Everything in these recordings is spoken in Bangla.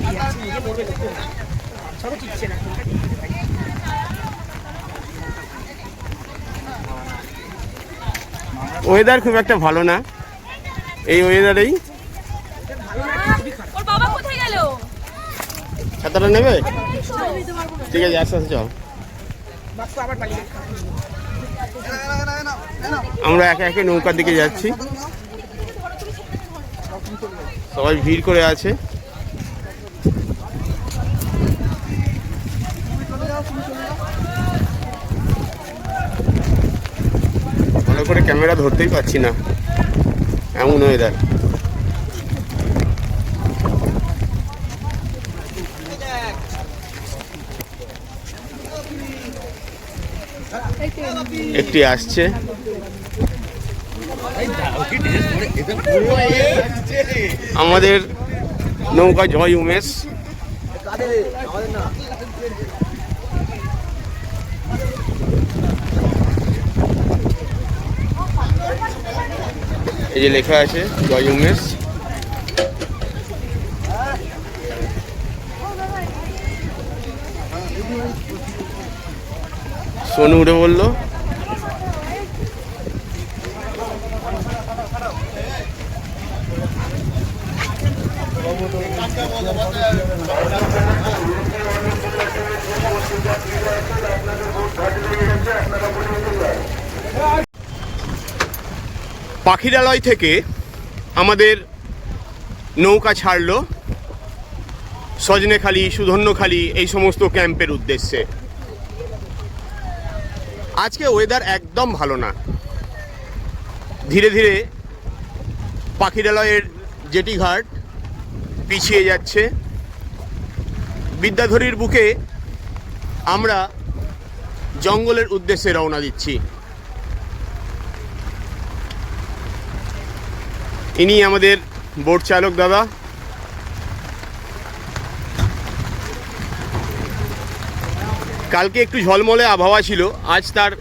পালিয়ে যাচ্ছে, নিজে মরবে লোক সব চিচ্ছে না। ওয়েদার খুব একটা ভালো না, এই ওয়েদারেই। ওর বাবা কোথায় গেল? ছাতাটা নেবে? ঠিক আছে, আস্তে আস্তে চল। আমরা একে একে নৌকার দিকে যাচ্ছি, সবাই ভিড় করে আছে। ভালো করে ক্যামেরা ধরতেই পারছি না, এমন ওয়েদার। একটি আসছে, আমাদের নৌকা জয় উমেশ। এই যে লেখা আছে জয় উমেশ। সোনু উঠে বললো পাখিরালয় থেকে আমাদের নৌকা ছাড়লো সজনেখালি, সুধন্যখালি এই সমস্ত ক্যাম্পের উদ্দেশ্যে। আজকে ওয়েদার একদম ভালো না, ধীরে ধীরে পাখিরালয়ের জেটি ঘাট পিছিয়ে যাচ্ছে। বিদ্যাধরীর বুকে আমরা জঙ্গলের উদ্দেশ্যে রওনা দিচ্ছি। ইনি আমাদের বোট চালক দাদা। কালকে একটু ঝলমলে আবহাওয়া ছিল, আজ তার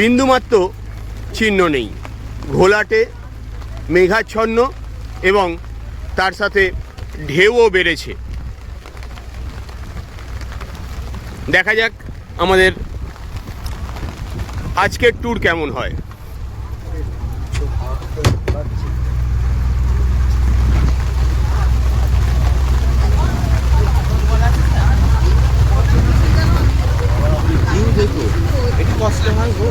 বিন্দুমাত্র চিহ্ন নেই। ঘোলাটে, মেঘাচ্ছন্ন এবং তার সাথে ঢেউও বেড়েছে। দেখা যাক আমাদের আজকের ট্যুর কেমন হয়। একটু কষ্ট হয় গো।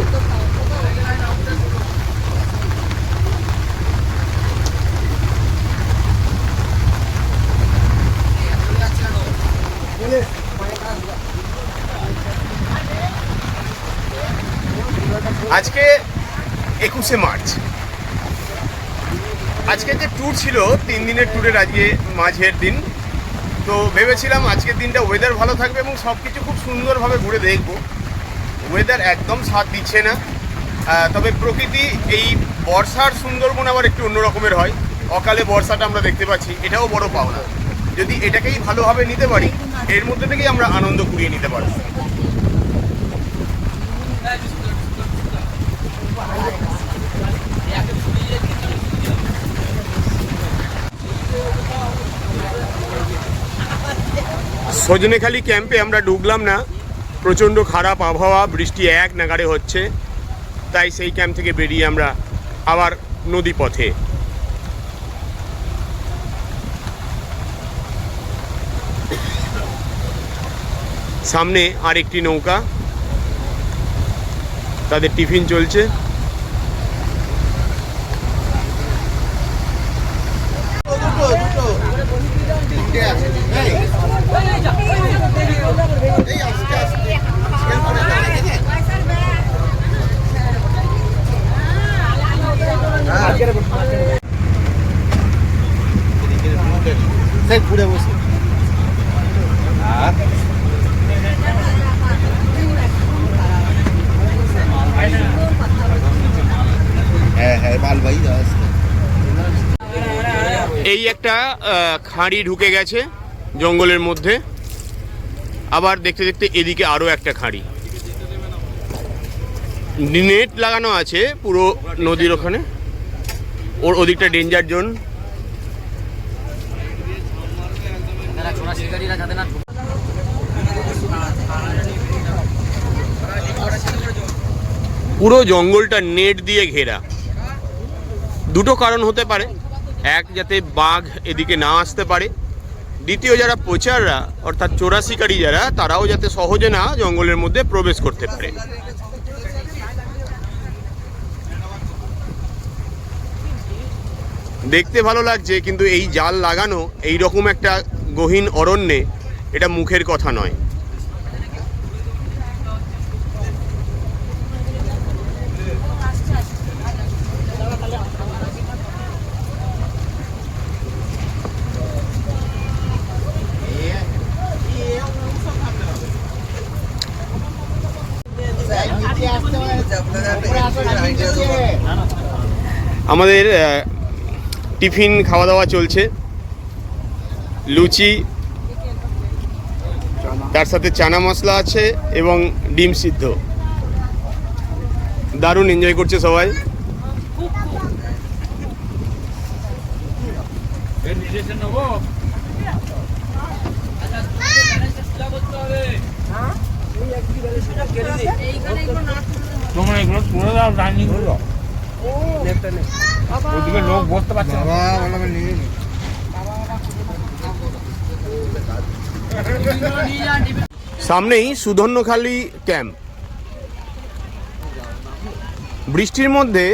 আজকে 21শে মার্চ। আজকে যে ট্যুর ছিল 3 দিনের ট্যুরের আজকে মাঝের দিন। তো ভেবেছিলাম আজকের দিনটা ওয়েদার ভালো থাকবে এবং সব কিছু খুব সুন্দরভাবে ঘুরে দেখব। ওয়েদার একদম সাথ দিচ্ছে না। তবে প্রকৃতি এই বর্ষার সুন্দরবন আবার একটু অন্য রকমের হয়। অকালে বর্ষাটা আমরা দেখতে পাচ্ছি, এটাও বড় পাওনা। যদি এটাকেই ভালোভাবে নিতে পারি, এর মধ্যে থেকেই আমরা আনন্দ কুড়িয়ে নিতে পারব। সজনেখালি ক্যাম্পে আমরা ঢুকলাম না, প্রচণ্ড খারাপ আবহাওয়া, বৃষ্টি এক নাগাড়ে হচ্ছে। তাই সেই ক্যাম্প থেকে বেরিয়ে আমরা আবার নদী পথে। সামনে আরেকটি নৌকা, তাদের টিফিন চলছে। ঘুরে বসে এই একটা খাঁড়ি ঢুকে গেছে জঙ্গলের মধ্যে। আবার দেখতে দেখতে এদিকে আরও একটা খাঁড়ি, নেট লাগানো আছে পুরো নদীর ওখানে। ওর ওদিকটা ডেঞ্জার জোন। চোরা শিকারীরা যাতে না পুরো জঙ্গলটা নেট দিয়ে ঘেরা। দুটো কারণ হতে পারে, এক যাতে বাঘ এদিকে না আসতে পারে, দ্বিতীয় যারা পোচাররা অর্থাৎ চোরা শিকারী যারা তারাও যাতে সহজে না জঙ্গলের মধ্যে প্রবেশ করতে পারে। দেখতে ভালো লাগছে, কিন্তু এই জাল লাগানো এই রকম একটা গহীন অরণ্যে এটা মুখের কথা নয়। আমাদের টিফিন খাওয়া দাওয়া চলছে, লুচি, তার সাথে চানা মশলা আছে এবং ডিম সিদ্ধ। দারুণ এনজয় করছে সবাই। লোক বসতে পারছে না। সামনেই সুধন্যখালি ক্যাম্প। বৃষ্টির মধ্যে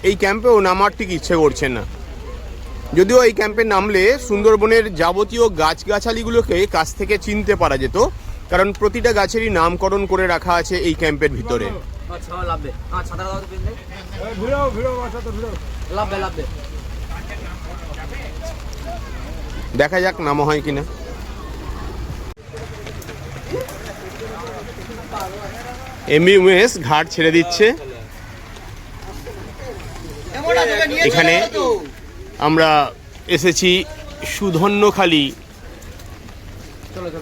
এই ক্যাম্পেও নামার ঠিক ইচ্ছে করছে না, যদিও এই ক্যাম্পে নামলে সুন্দরবনের যাবতীয় গাছগাছালিগুলোকে কাছ থেকে চিনতে পারা যেত, কারণ প্রতিটা গাছেরই নামকরণ করে রাখা আছে এই ক্যাম্পের ভিতরে। দেখা যাক নামা হয় কিনা। এমবিএমএস ঘাট ছেড়ে দিচ্ছে। এখানে আমরা এসেছি সুধন্যখালি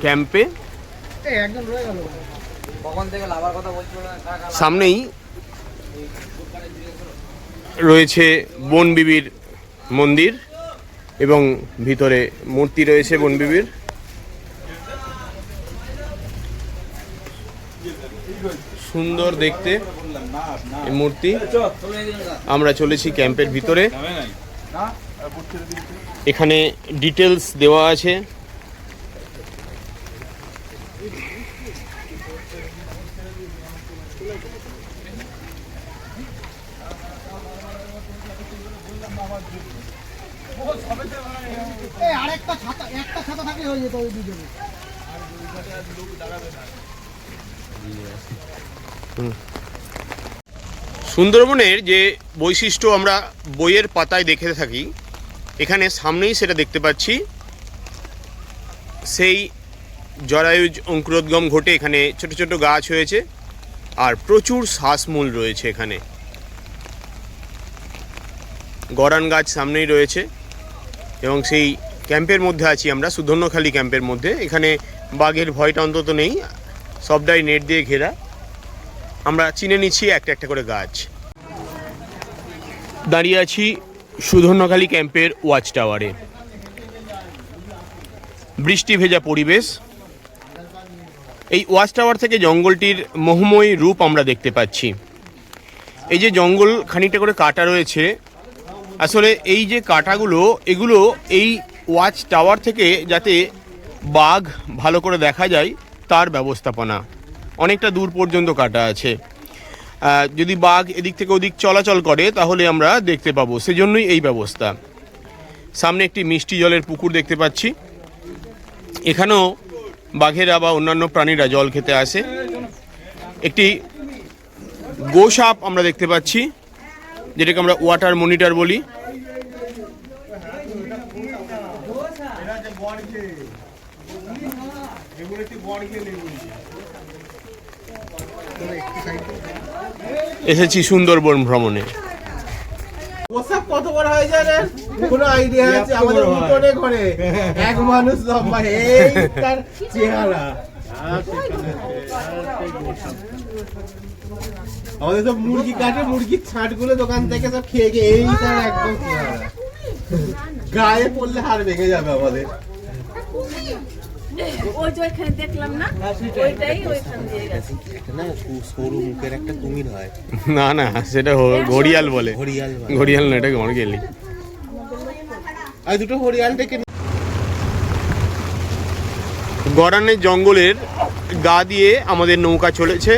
ক্যাম্পে। সামনেই রয়েছে বনবিবির মন্দির এবং ভিতরে মূর্তি রয়েছে বনবিবির। সুন্দর দেখতে এই মূর্তি। আমরা চলেছি ক্যাম্পের ভিতরে। এখানে ডিটেলস দেওয়া আছে। সুন্দরবনের যে বৈশিষ্ট্য আমরা বইয়ের পাতায় দেখে থাকি, এখানে সামনেই সেটা দেখতে পাচ্ছি। সেই জরায়ুজ অঙ্কুরোদ্গম ঘটে এখানে ছোট ছোট গাছ হয়েছে আর প্রচুর শ্বাসমূল রয়েছে। এখানে গরান গাছ সামনেই রয়েছে এবং সেই ক্যাম্পের মধ্যে আছি আমরা, সুধন্যখালি ক্যাম্পের মধ্যে। এখানে বাঘের ভয়টা অন্তত নেই, সবটাই নেট দিয়ে ঘেরা। আমরা চিনে নিচ্ছি একটা একটা করে গাছ। দাঁড়িয়ে আছি সুধন্যখালি ক্যাম্পের ওয়াচ টাওয়ারে। বৃষ্টি ভেজা পরিবেশ। এই ওয়াচ টাওয়ার থেকে জঙ্গলটির মোহময়ী রূপ আমরা দেখতে পাচ্ছি। এই যে জঙ্গল খানিকটা করে কাটা রয়েছে, আসলে এই যে কাটাগুলো, এগুলো এই ওয়াচ টাওয়ার থেকে যাতে বাঘ ভালো করে দেখা যায় তার ব্যবস্থাপনা। অনেকটা দূর পর্যন্ত কাটা আছে। যদি বাঘ এদিক থেকে ওদিক চলাচল করে তাহলে আমরা দেখতে পাবো, সেজন্যই এই ব্যবস্থা। সামনে একটি মিষ্টি জলের পুকুর দেখতে পাচ্ছি। এখানেও বাঘেরা বা অন্যান্য প্রাণীরা জল খেতে আসে। একটি গোসাপ আমরা দেখতে পাচ্ছি, যেটাকে আমরা ওয়াটার মনিটর বলি। এসেছি সুন্দরবন ভ্রমণে। ওসব কত বড় হয়ে যায় রে, কোনো আইডিয়া আছে? আমাদের উঠোনে ঘরে এক মানুষ লম্বা, এই তার চেহারা। আমাদের সব মুরগি কাটে, মুরগির ছাটগুলো দোকান থেকে সব খেয়ে গিয়ে, এই তার একদম চেহারা। গায়ে পড়লে হাড় ভেঙে যাবে আমাদের। ওই যে ওইখানে দেখলাম না, ওইটাই ওইখান দিয়ে গেছে। না সরু মুখের একটা কুমির হয়, না না, সেটা ঘড়িয়াল বলে। হরিয়াল ঘড়িয়াল না, এটা গড়গেলি। আর দুটো হরিয়াল ডেকে গড়ানের জঙ্গলের গা দিয়ে আমাদের নৌকা চলেছে।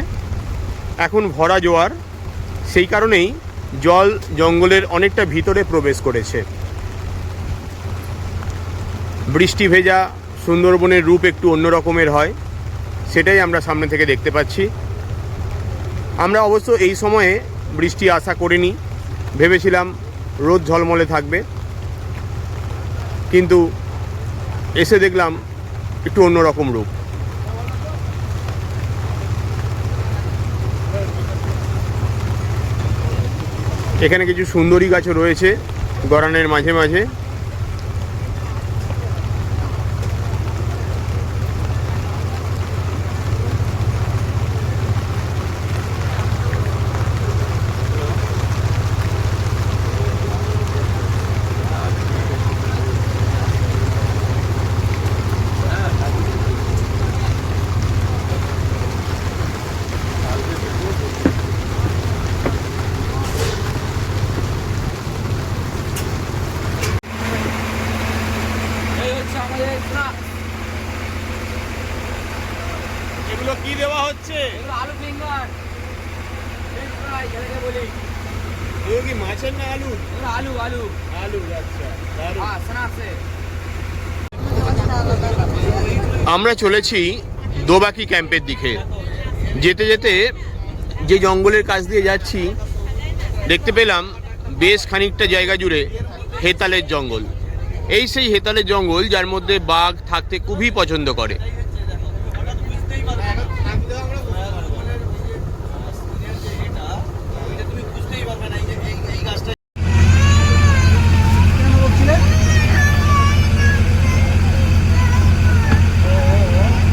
এখন ভরা জোয়ার, সেই কারণেই জল জঙ্গলের অনেকটা ভিতরে প্রবেশ করেছে। বৃষ্টি ভেজা সুন্দরবনের রূপ একটু অন্য রকমের হয়, সেটাই আমরা সামনে থেকে দেখতে পাচ্ছি। আমরা অবশ্য এই সময়ে বৃষ্টি আশা করিনি, ভেবেছিলাম রোদ ঝলমলে থাকবে, কিন্তু এসে দেখলাম একটু অন্যরকম রূপ। এখানে কিছু সুন্দরী গাছও রয়েছে গড়ানের মাঝে মাঝে। এগুলো কি দেওয়া হচ্ছে? আলু ফিঙ্গার, বলি এগুলো কি মাছের না আলু? আলু আলু আলু, আচ্ছা। আমরা চলেছি দোবাকি ক্যাম্পের দিকে। যেতে যেতে যে জঙ্গলের কাছ দিয়ে যাচ্ছি, দেখতে পেলাম বেশ খানিকটা জায়গা জুড়ে হেতালের জঙ্গল। এই সেই হেতালের জঙ্গল যার মধ্যে বাঘ থাকতে খুবই পছন্দ করে।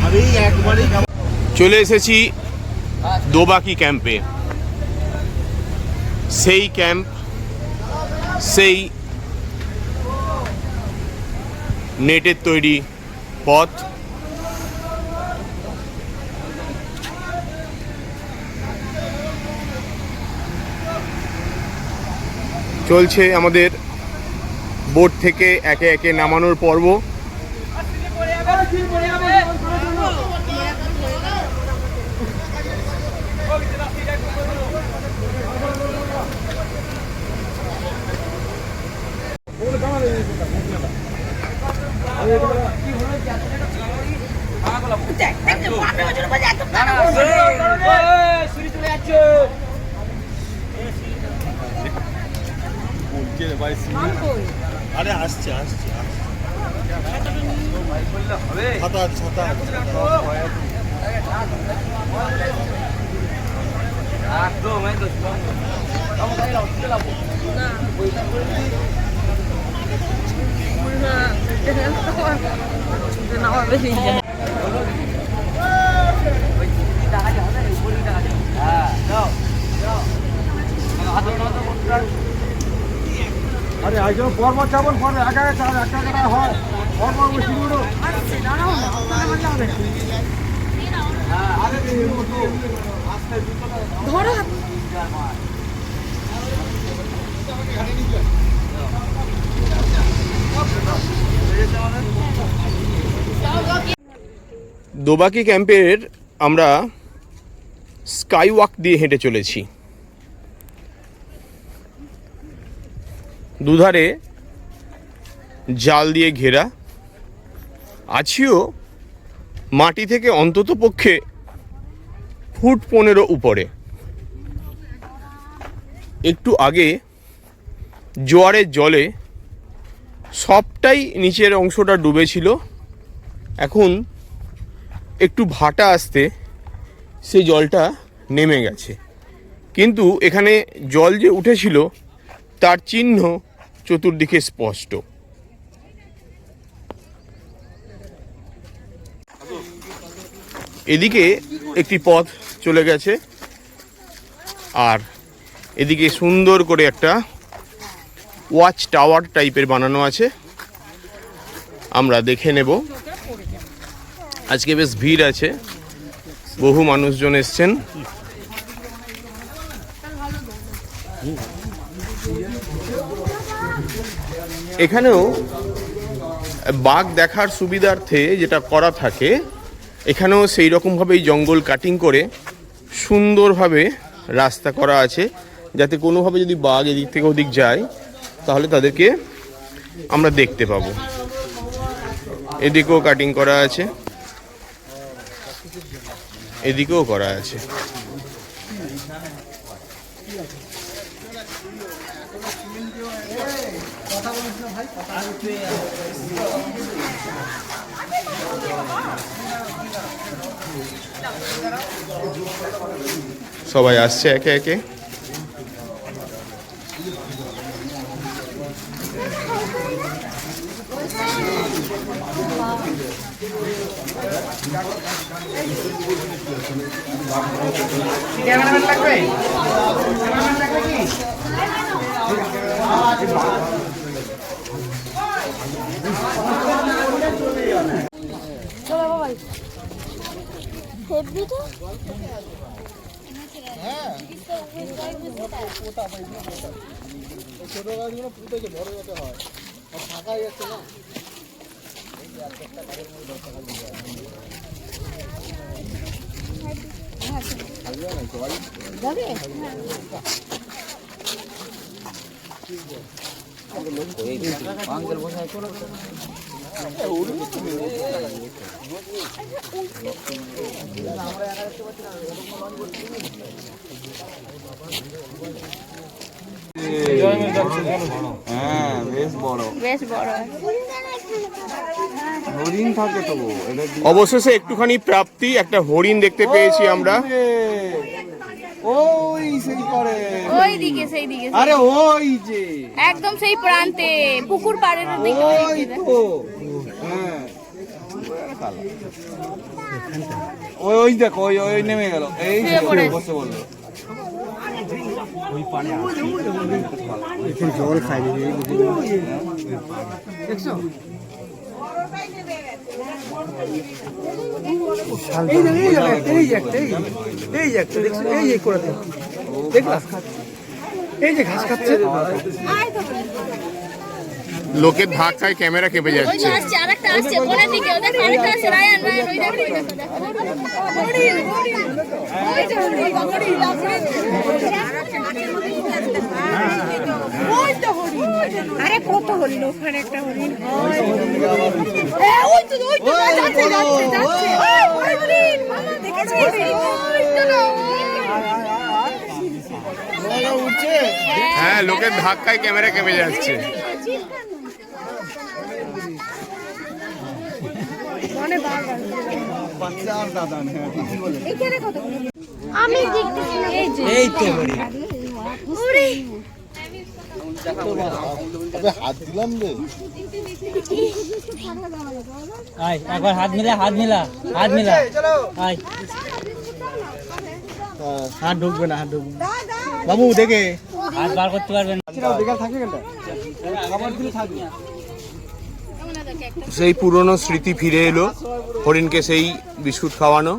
আমি একবারই চলে এসেছি দোবাকি ক্যাম্পে। সেই ক্যাম্প, সেই নেটের তৈরি পথ, চলছে আমাদের বোট থেকে একে একে নামানোর পর্ব। আরে আসছে আসছে ছাতা ছাতা আরে আইজন পর্ব চাবন পরে একা একা একা হয় পর্ব শিগুড়ো ধরো দোবাকি ক্যাম্পের আমরা স্কাই ওয়াক দিয়ে হেঁটে চলেছি। দুধারে জাল দিয়ে ঘেরা, আছিও মাটি থেকে অন্তত পক্ষে ফুট 15 উপরে। একটু আগে জোয়ারের জলে সবটাই নিচের অংশটা ডুবেছিল, এখন একটু ভাটা আসতে সেই জলটা নেমে গেছে, কিন্তু এখানে জল যে উঠেছিল তার চিহ্ন চতুর্দিকে স্পষ্ট। এদিকে একটি পথ চলে গেছে, আর এদিকে সুন্দর করে একটা ওয়াচ টাওয়ার টাইপের বানানো আছে, আমরা দেখে নেব। আজকে বেশ ভিড় আছে, বহু মানুষজন এসছেন। এখানেও বাঘ দেখার সুবিধার্থে যেটা করা থাকে, এখানেও সেই রকমভাবেই জঙ্গল কাটিং করে সুন্দরভাবে রাস্তা করা আছে, যাতে কোনোভাবে যদি বাঘ এদিক থেকে ওদিক যায় তাহলে তাদেরকে আমরা দেখতে পাবো। এদিকেও কাটিং করা আছে, এদিকেও করা আছে। সবাই আসছে একে একে। ছোট গাছগুলো পুঁতেছে, বড় যাতে হয়, ফাঁকা যাচ্ছে না। হ্যাঁ, বেশ বড় হরিণ থাকে তো। অবশেষে একটুখানি প্রাপ্তি, একটা হরিণ দেখতে পেয়েছি আমরা। ওই সেই করে, ওই দিকে সেই দিকে, আরে ওই যে একদম সেই প্রান্তে পুকুর পাড়ের দিকে। ওই তো, হ্যাঁ ওই দেখো, ওই নেমে গেল, এই বসে বললো জল খাই দেখছো। লোকের ধাক্কায় ক্যামেরা কেঁপে যাচ্ছে। আরে কত হরিণ, ওখানে একটা হরিণ। হ্যাঁ, লোকের ধাক্কায় ক্যামেরা কেঁপে যাচ্ছে। এই তো হাত দিলাম রে, একবার হাত মিলা হাত ঢুকবে না, হাত ঢুকবে বাবু, দেখে হাত বার করতে পারবেন। সেই পুরনো স্মৃতি ফিরে এলো, হরিণকে সেই বিস্কুট খাওয়ানো।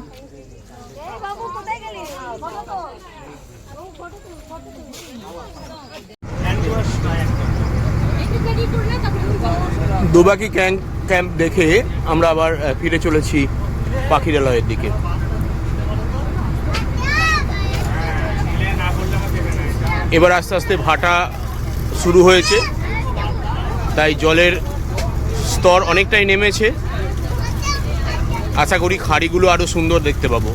দুবাকি ক্যাম্প দেখে আমরা আবার ফিরে চলেছি পাখিরালয়ের দিকে। এবার আস্তে আস্তে ভাটা শুরু হয়েছে, তাই জলের স্তর অনেকটাই নেমেছে। আশা করি খাড়িগুলো আরো সুন্দর দেখতে পাবো।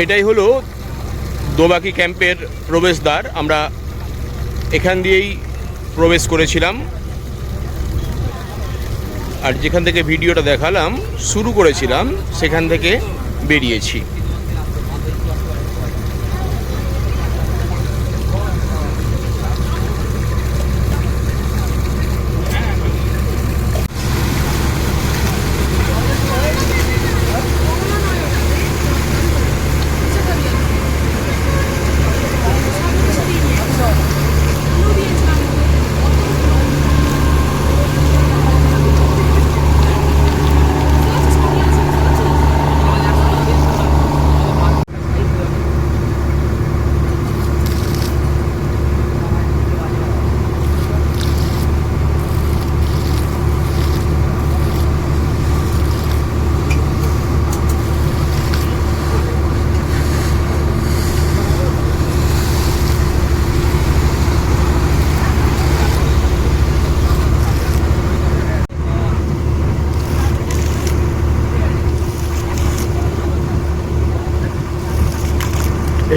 এটাই হলো দোবাকি ক্যাম্পের প্রবেশদ্বার। আমরা এখান দিয়েই প্রবেশ করেছিলাম, আর যেখান থেকে ভিডিওটা দেখালাম শুরু করেছিলাম সেখান থেকে বেরিয়েছি।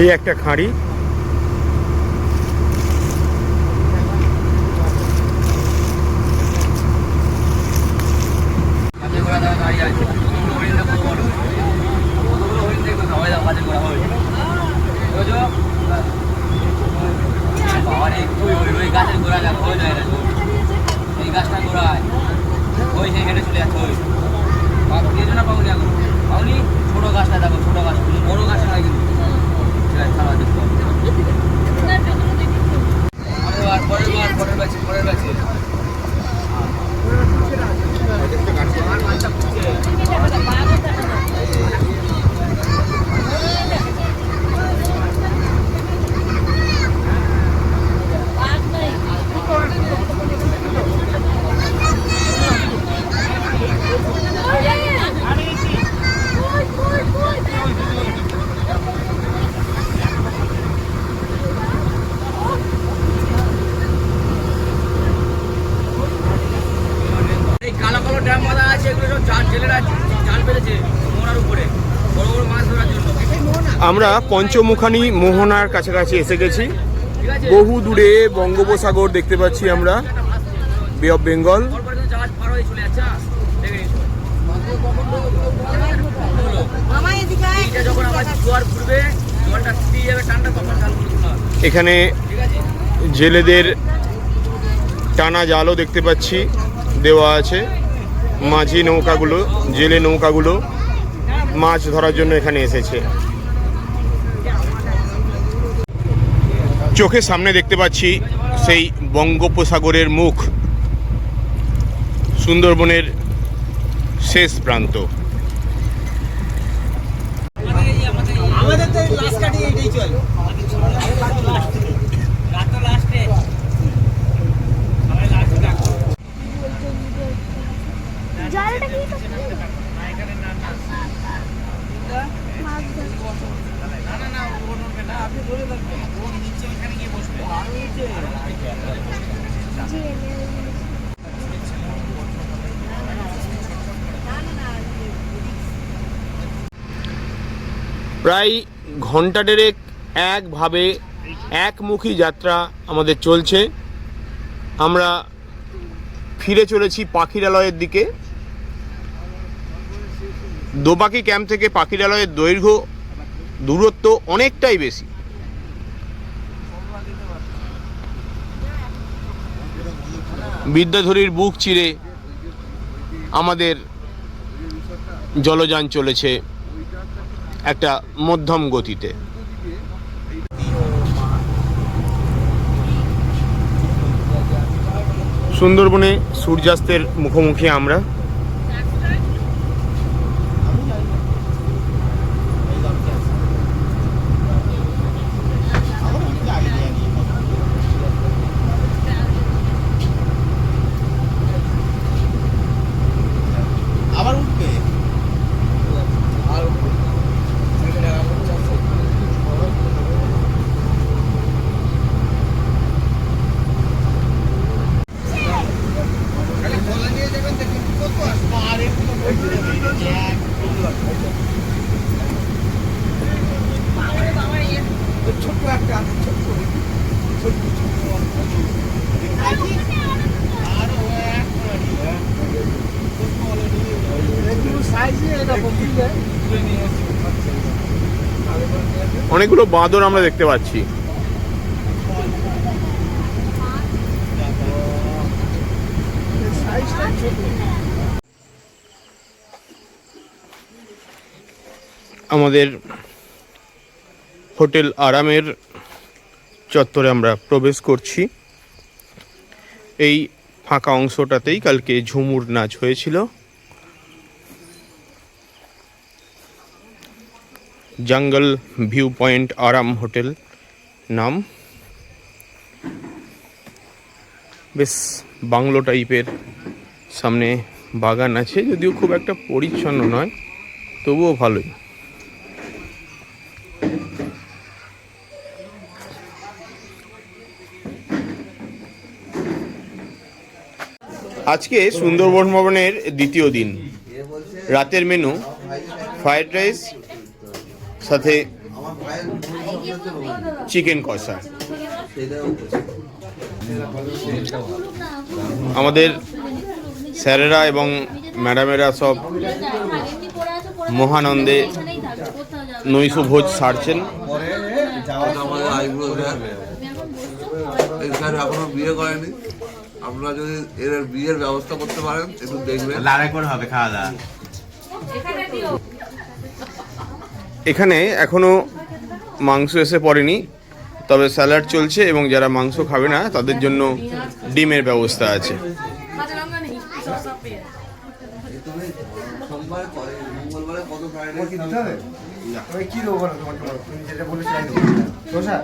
এই একটা খাঁড়ি, ছোট গাছটা দেখো, ছোট গাছ, বড় গাছ নয় কিন্তু। আমরা পঞ্চমুখানি মোহনার কাছাকাছি এসে গেছি। বহু দূরে বঙ্গোপসাগর দেখতে পাচ্ছি আমরা, বে অফ বেঙ্গল। এখানে জেলেদের টানা জালও দেখতে পাচ্ছি দেওয়া আছে। মাঝি নৌকাগুলো, জেলে নৌকাগুলো মাছ ধরার জন্য এখানে এসেছে। চোখের সামনে দেখতে পাচ্ছি সেই বঙ্গোপসাগরের মুখ, সুন্দরবনের শেষ প্রান্ত। আমাদের তো লাস্ট কাটিয়ে এটাই চল। প্রায় ঘন্টা দেড়েক একভাবে একমুখী যাত্রা আমাদের চলছে। আমরা ফিরে চলেছি পাখিরালয়ের দিকে। দোবাকি ক্যাম্প থেকে পাখিরালয়ের দূরত্ব অনেকটাই বেশি। বিদ্যাধরীর বুক চিরে আমাদের জলযান চলেছে একটা মধ্যম গতিতে। সুন্দরবনে সূর্যাস্তের মুখোমুখি আমরা। অনেকগুলো বাঁদর আমরা দেখতে পাচ্ছি। আমাদের হোটেল আরামের চত্বরে আমরা প্রবেশ করছি। এই ফাঁকা অংশটাতেই কালকে ঝুমুর নাচ হয়েছিল। জঙ্গল ভিউ পয়েন্ট আরাম হোটেল নাম। বেশ বাংলো টাইপের, সামনে বাগান আছে, যদিও খুব একটা পরিচ্ছন্ন নয়, তবুও ভালোই। আজকে সুন্দরবন ভ্রমণের দ্বিতীয় দিন। রাতের মেনু ফ্রাইড রাইস সাথে চিকেন কষা। আমাদের স্যারেরা এবং ম্যাডামেরা সব মহানন্দে নৈশভোজ সারছেন। আমাদের আইব্রো স্যার এখনো বিয়ে করেনি, আপনারা যদি এর বিয়ের ব্যবস্থা করতে পারেন একটু দেখবেন। হবে খাওয়া দাওয়া। এখানে এখনো মাংস এসে পড়েনি, তবে স্যালাড চলছে এবং যারা মাংস খাবে না তাদের জন্য ডিমের ব্যবস্থা আছে। সোমবার মঙ্গলবারে কত ফ্রাইড রাইস কিনতে হবে? আমি কি দেবো বলো তোমাকে, বলো তুমি যেটা বলে সেটাই দেবো। শসা